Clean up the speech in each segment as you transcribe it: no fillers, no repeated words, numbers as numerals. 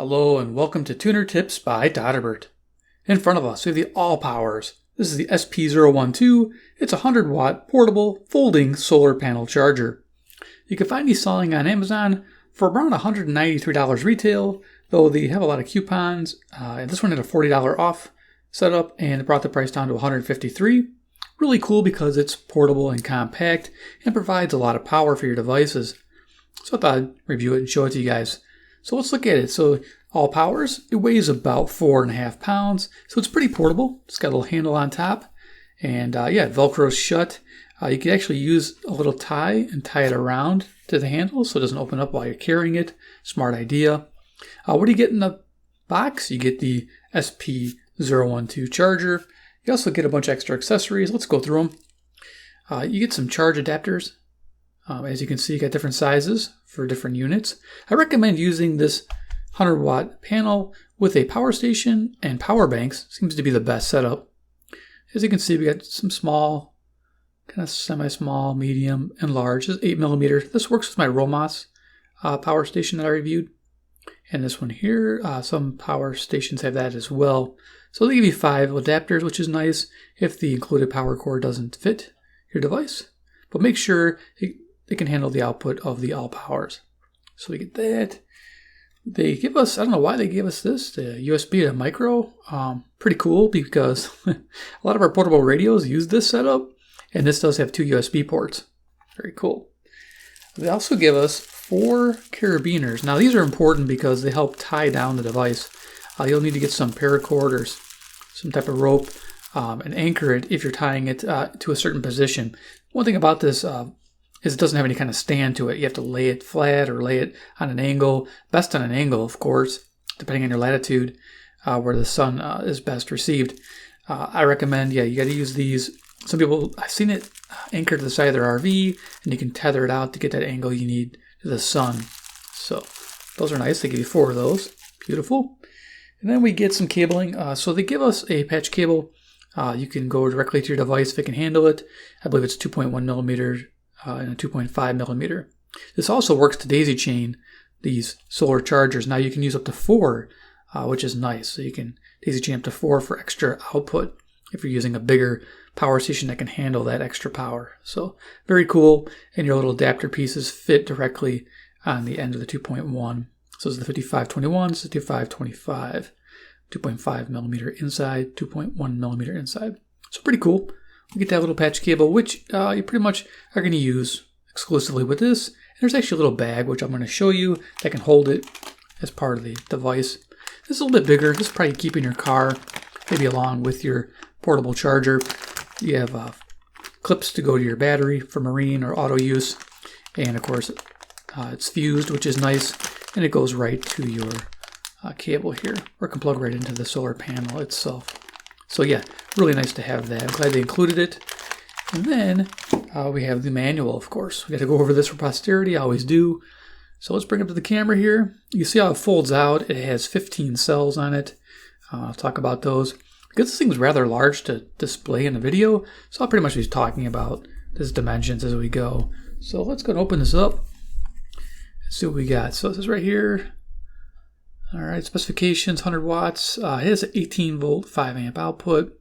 Hello and welcome to Tuner Tips by Dotterbert. In front of us we have the All Powers. This is the SP012. It's a 100-watt portable folding solar panel charger. You can find these selling on Amazon for around $193 retail, though they have a lot of coupons. This one had a $40 off setup and it brought the price down to $153. Really cool because it's portable and compact and provides a lot of power for your devices. So I thought I'd review it and show it to you guys. So let's look at it. So All Powers, it weighs about 4.5 pounds. So it's pretty portable. It's got a little handle on top. And it Velcros shut. You can actually use a little tie and tie it around to the handle so it doesn't open up while you're carrying it. Smart idea. What do you get in the box? You get the SP012 charger. You also get a bunch of extra accessories. Let's go through them. You get some charge adapters. As you can see, you got different sizes for different units. I recommend using this 100-watt panel with a power station and power banks. Seems to be the best setup. As you can see, we got some small, kind of semi-small, medium, and large. This is 8mm. This works with my Romos power station that I reviewed. And this one here, some power stations have that as well. So they give you 5 adapters, which is nice if the included power cord doesn't fit your device. But make sure it can handle the output of the All Powers. So we get that. They give us, I don't know why they gave us this, the USB to micro. Pretty cool because a lot of our portable radios use this setup, and this does have 2 USB ports. Very cool. They also give us 4 carabiners. Now these are important because they help tie down the device. You'll need to get some paracord or some type of rope and anchor it if you're tying it to a certain position. One thing about this is it doesn't have any kind of stand to it. You have to lay it flat or lay it on an angle. Best on an angle, of course, depending on your latitude, where the sun is best received. I recommend, you got to use these. Some people, I've seen it anchored to the side of their RV, and you can tether it out to get that angle you need to the sun. So those are nice. They give you 4 of those. Beautiful. And then we get some cabling. So they give us a patch cable. You can go directly to your device if it can handle it. I believe it's 2.1 millimeters. And a 2.5 millimeter. This also works to daisy chain these solar chargers. Now you can use up to 4, which is nice. So you can daisy chain up to 4 for extra output if you're using a bigger power station that can handle that extra power. So very cool. And your little adapter pieces fit directly on the end of the 2.1. So this is the 5521, this is the 5525. 2.5 millimeter inside, 2.1 millimeter inside. So pretty cool. We get that little patch cable, which you pretty much are going to use exclusively with this. And there's actually a little bag, which I'm going to show you, that can hold it as part of the device. This is a little bit bigger. This is probably keep in your car, maybe along with your portable charger. You have clips to go to your battery for marine or auto use. And of course, it's fused, which is nice. And it goes right to your cable here, or it can plug right into the solar panel itself. So yeah, really nice to have that. I'm glad they included it. And then we have the manual, of course. We got to go over this for posterity. I always do. So let's bring it up to the camera here. You see how it folds out. It has 15 cells on it. I'll talk about those. Because this thing's rather large to display in the video, so I'll pretty much be talking about these dimensions as we go. So let's go and open this up and see what we got. So this is right here. All right, specifications, 100 watts. It has an 18 volt, 5 amp output.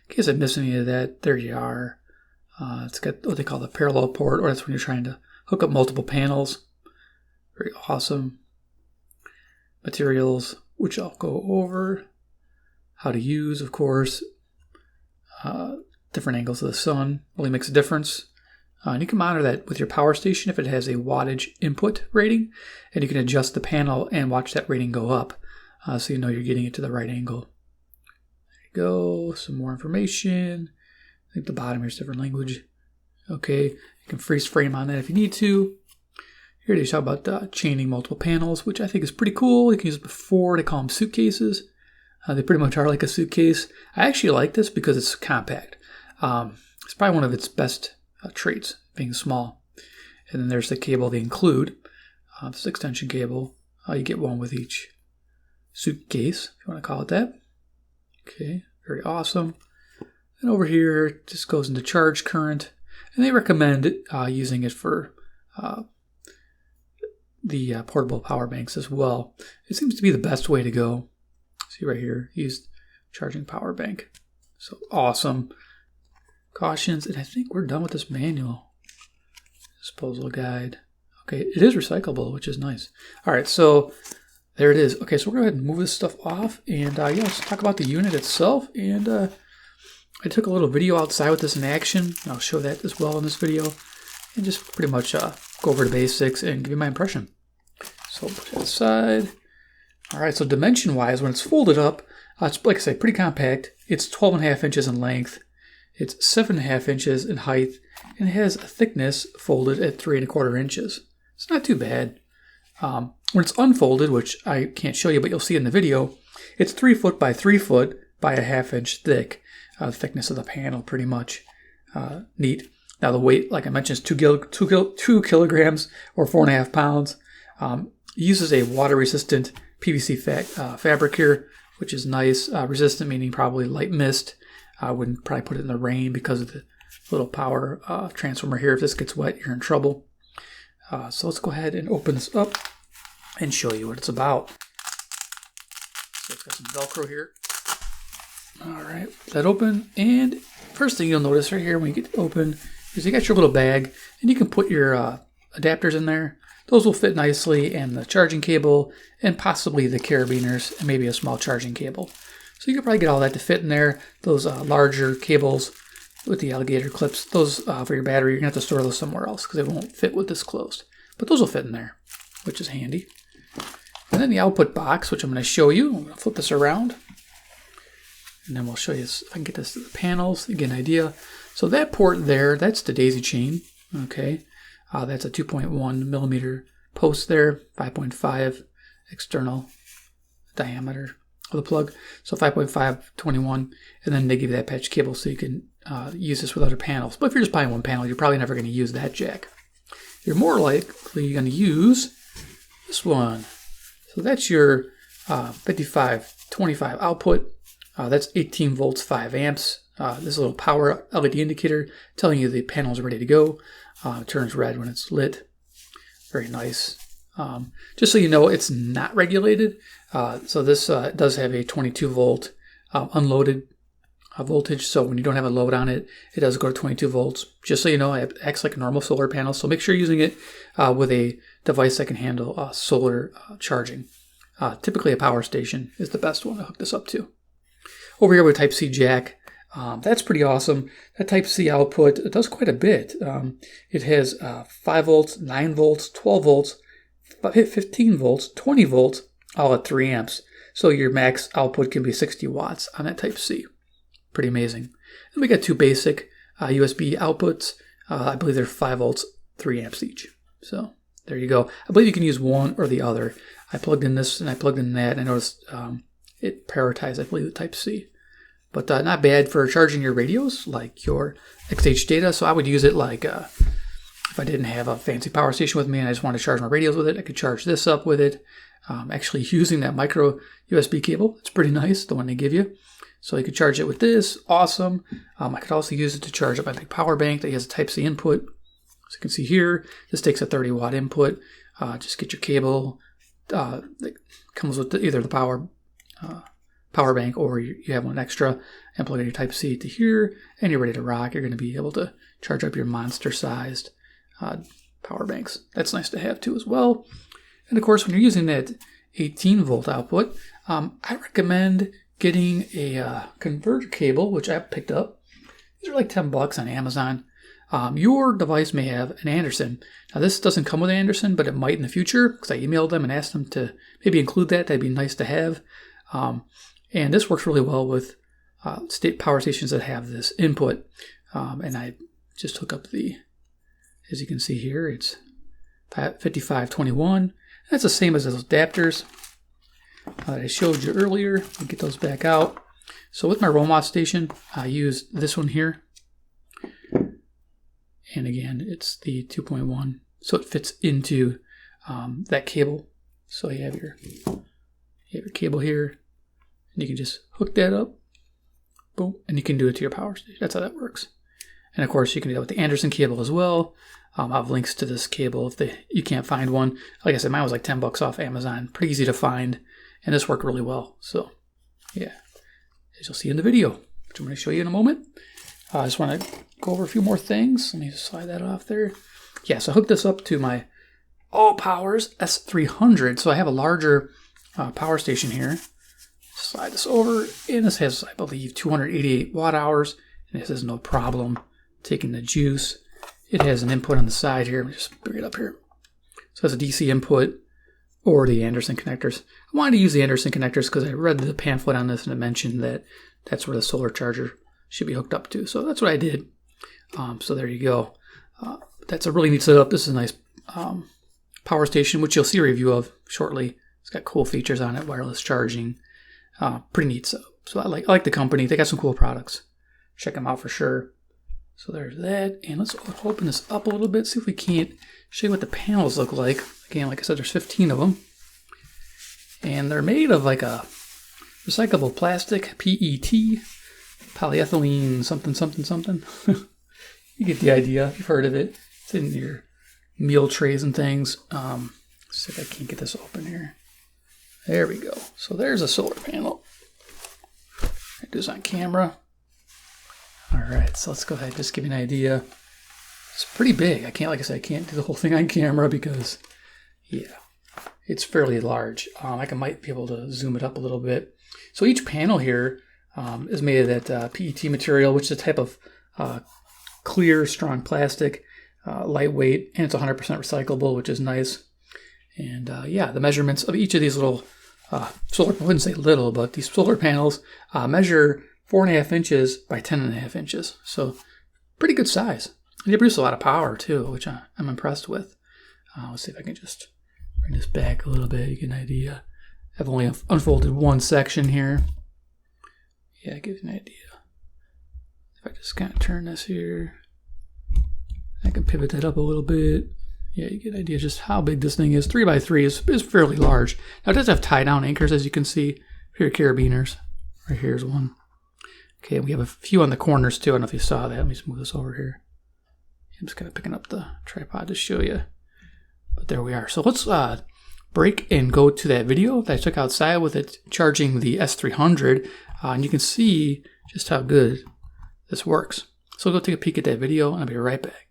In case I missed any of that, there you are. It's got what they call the parallel port, or that's when you're trying to hook up multiple panels. Very awesome. Materials, which I'll go over. How to use, of course. Different angles of the sun really makes a difference. And you can monitor that with your power station if it has a wattage input rating, and you can adjust the panel and watch that rating go up, so you know you're getting it to the right angle. There you go, some more information. I think the bottom here's different language. Okay, you can freeze frame on that if you need to. Here they talk about chaining multiple panels, which I think is pretty cool. You can use it before, they call them suitcases. They pretty much are like a suitcase. I actually like this because it's compact. It's probably one of its best traits, being small. And then there's the cable they include. This extension cable. You get one with each suitcase, if you want to call it that. Okay, very awesome. And over here, it just goes into charge current. And they recommend using it for the portable power banks as well. It seems to be the best way to go. See right here, use charging power bank. So awesome. Cautions, and I think we're done with this manual. Disposal guide. Okay, it is recyclable, which is nice. All right, so there it is. Okay, so we're going to go ahead and move this stuff off, and yeah, let's talk about the unit itself. And I took a little video outside with this in action. I'll show that as well in this video, and just pretty much go over the basics and give you my impression. So put that aside. All right, so dimension-wise, when it's folded up, it's, like I said, pretty compact. It's 12.5 inches in length. It's 7.5 inches in height, and it has a thickness folded at 3¼ inches. It's not too bad. When it's unfolded, which I can't show you, but you'll see in the video, it's 3 foot by 3 foot by a 1/2 inch thick. The thickness of the panel, pretty much. Neat. Now the weight, like I mentioned, is 2 kilograms or 4.5 pounds. It uses a water-resistant PVC fabric here, which is nice. Resistant meaning probably light mist. I wouldn't probably put it in the rain because of the little power transformer here. If this gets wet, you're in trouble. So let's go ahead and open this up and show you what it's about. So it's got some Velcro here. All right, that open, and first thing you'll notice right here when you get open is you got your little bag, and you can put your adapters in there. Those will fit nicely, and the charging cable, and possibly the carabiners, and maybe a small charging cable. So you can probably get all that to fit in there. Those larger cables with the alligator clips, those for your battery, you're going to have to store those somewhere else because they won't fit with this closed. But those will fit in there, which is handy. And then the output box, which I'm going to show you. I'm going to flip this around. And then we'll show you if I can get this to the panels to get an idea. So that port there, that's the daisy chain. Okay. That's a 2.1 millimeter post there, 5.5 external diameter of the plug. So 5.521, and then they give you that patch cable so you can use this with other panels. But if you're just buying one panel, you're probably never going to use that jack. You're more likely going to use this one. So that's your 5525 output. That's 18 volts, 5 amps. This little power LED indicator telling you the panel is ready to go. It turns red when it's lit. Very nice. Just so you know, it's not regulated. So this does have a 22 volt unloaded voltage. So when you don't have a load on it, it does go to 22 volts. Just so you know, it acts like a normal solar panel. So make sure you're using it with a device that can handle solar charging. Typically a power station is the best one to hook this up to. Over here with Type-C jack, that's pretty awesome. That Type-C output, it does quite a bit. It has 5 volts, 9 volts, 12 volts, 15 volts, 20 volts, all at 3 amps. So your max output can be 60 watts on that Type-C. Pretty amazing. And we got 2 basic USB outputs. I believe they're 5 volts, 3 amps each. So there you go. I believe you can use one or the other. I plugged in this and I plugged in that, and I noticed it prioritized, I believe, the Type-C. But not bad for charging your radios, like your XH data. So I would use it like if I didn't have a fancy power station with me and I just wanted to charge my radios with it, I could charge this up with it. Actually using that micro USB cable, it's pretty nice, the one they give you. So you could charge it with this, awesome. I could also use it to charge up my big power bank that has a Type-C input. As you can see here, this takes a 30 watt input. Just get your cable that comes with either the power bank, or you have one extra, and plug in your Type-C to here, and you're ready to rock. You're going to be able to charge up your monster-sized power banks. That's nice to have too as well. And of course, when you're using that 18 volt output, I recommend getting a converter cable, which I picked up. These are like $10 on Amazon. Your device may have an Anderson. Now this doesn't come with an Anderson, but it might in the future, because I emailed them and asked them to maybe include that. That'd be nice to have. And this works really well with state power stations that have this input. And I just hook up as you can see here, it's 5521. That's the same as those adapters that I showed you earlier. I'll get those back out. So with my Romoff station, I use this one here. And again, it's the 2.1. So it fits into that cable. So you have your cable here. And you can just hook that up. Boom. And you can do it to your power station. That's how that works. And of course, you can do that with the Anderson cable as well. I'll have links to this cable if you can't find one. Like I said, mine was like 10 bucks off Amazon. Pretty easy to find. And this worked really well. So, yeah, as you'll see in the video, which I'm going to show you in a moment. I just want to go over a few more things. Let me just slide that off there. Yeah, so I hooked this up to my Allpowers S300. So I have a larger power station here. Slide this over, and this has, I believe, 288 watt hours. And this is no problem taking the juice. It has an input on the side here. Let me just bring it up here. So it has a DC input or the Anderson connectors. I wanted to use the Anderson connectors because I read the pamphlet on this and it mentioned that that's where the solar charger should be hooked up to. So that's what I did. So there you go. That's a really neat setup. This is a nice power station, which you'll see a review of shortly. It's got cool features on it, wireless charging. Pretty neat setup. So I like the company. They got some cool products. Check them out for sure. So there's that. And let's open this up a little bit, see if we can't show you what the panels look like. Again, like I said, there's 15 of them. And they're made of like a recyclable plastic, PET, polyethylene, something, something, something. You get the idea. You've heard of it. It's in your meal trays and things. Let's see if I can't get this open here. There we go. So there's a solar panel. I do this on camera. All right, so let's go ahead and just give you an idea. It's pretty big. Like I said, I can't do the whole thing on camera because, yeah, it's fairly large. I might be able to zoom it up a little bit. So each panel here is made of that PET material, which is a type of clear, strong plastic, lightweight, and it's 100% recyclable, which is nice. And yeah, the measurements of each of these little solar, I wouldn't say little, but these solar panels measure 4.5 inches by 10.5 inches. So pretty good size. And they produce a lot of power too, which I'm impressed with. Let's see if I can just bring this back a little bit, you get an idea. I've only unfolded one section here. Yeah, it gives you an idea. If I just kind of turn this here, I can pivot that up a little bit. Yeah, you get an idea just how big this thing is. 3x3 is fairly large. Now it does have tie-down anchors, as you can see. Here, carabiners. Right here's one. Okay, we have a few on the corners too. I don't know if you saw that. Let me just move this over here. I'm just kind of picking up the tripod to show you. But there we are. So let's break and go to that video that I took outside with it charging the S300. And you can see just how good this works. So go take a peek at that video and I'll be right back.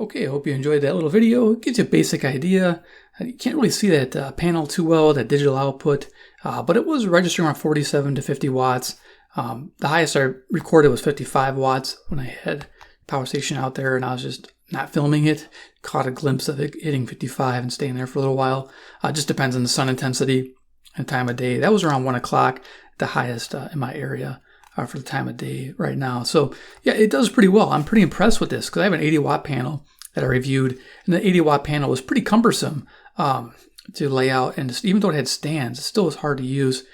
Okay, I hope you enjoyed that little video. It gives you a basic idea. You can't really see that panel too well, that digital output, but it was registering around 47 to 50 watts. The highest I recorded was 55 watts when I had the power station out there and I was just not filming it. Caught a glimpse of it hitting 55 and staying there for a little while. It just depends on the sun intensity and time of day. That was around 1 o'clock, the highest in my area. For the time of day right now. So yeah, it does pretty well. I'm pretty impressed with this because I have an 80 watt panel that I reviewed, and the 80 watt panel was pretty cumbersome to lay out, and just, even though it had stands, it still was hard to use.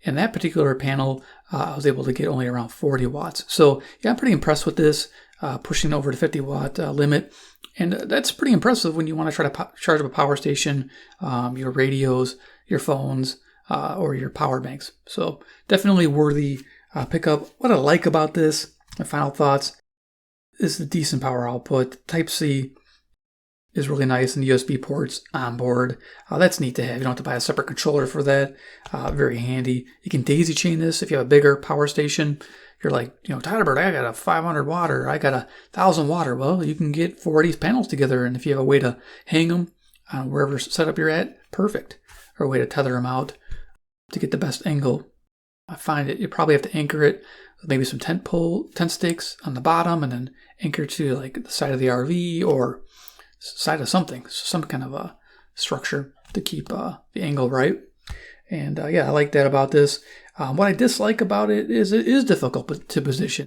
And that particular panel, I was able to get only around 40 watts. So yeah, I'm pretty impressed with this, pushing over the 50 watt limit. And that's pretty impressive when you want to try to charge up a power station, your radios, your phones, or your power banks. So definitely worthy pick up. What I like about this, my final thoughts, is the decent power output. Type-C is really nice, and USB ports on board. That's neat to have. You don't have to buy a separate controller for that. Very handy. You can daisy chain this if you have a bigger power station. You're like, Todderbird, I got a 500 watt or I got a 1,000 watt. Well, you can get 4 of these panels together, and if you have a way to hang them wherever setup you're at, perfect. Or a way to tether them out to get the best angle. I find it, you probably have to anchor it with maybe some tent stakes on the bottom, and then anchor to like the side of the RV or side of something, some kind of a structure to keep the angle right. And yeah, I like that about this. What I dislike about it is difficult to position.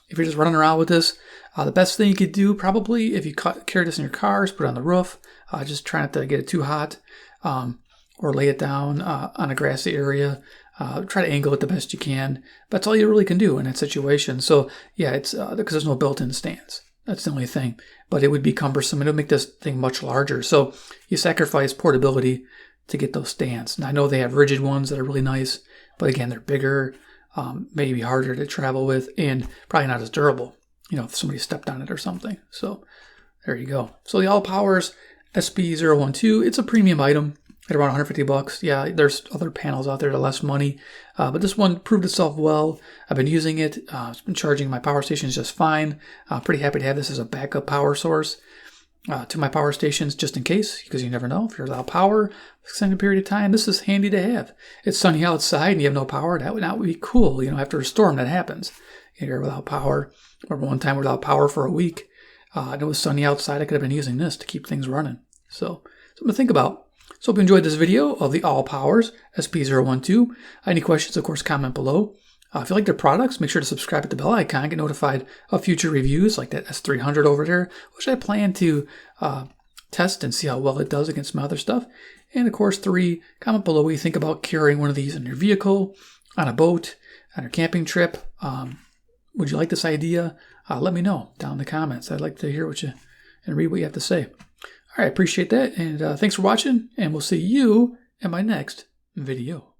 If you're just running around with this, the best thing you could do probably if you carry this in your car is put it on the roof. Just try not to get it too hot, or lay it down on a grassy area. Try to angle it the best you can. That's all you really can do in that situation. So yeah, it's because there's no built-in stands. That's the only thing. But it would be cumbersome. It would make this thing much larger. So you sacrifice portability to get those stands. And I know they have rigid ones that are really nice, but again, they're bigger, maybe harder to travel with, and probably not as durable, if somebody stepped on it or something. So there you go. So the All Powers SP012, it's a premium item at around $150. Yeah, there's other panels out there at less money, but this one proved itself well. I've been using it. It's been charging my power stations just fine. Pretty happy to have this as a backup power source to my power stations just in case, because you never know if you're without power for an extended period of time. This is handy to have. It's sunny outside and you have no power. That would be cool. After a storm that happens, you're without power. Or one time without power for a week. And it was sunny outside. I could have been using this to keep things running. So something to think about. So hope you enjoyed this video of the All Powers SP012. Any questions, of course, comment below. If you like their products, make sure to subscribe at the bell icon, get notified of future reviews like that S300 over there, which I plan to test and see how well it does against my other stuff. And of course, 3, comment below what you think about carrying one of these in your vehicle, on a boat, on your camping trip. Would you like this idea? Let me know down in the comments. I'd like to hear and read what you have to say. All right, appreciate that, and thanks for watching, and we'll see you in my next video.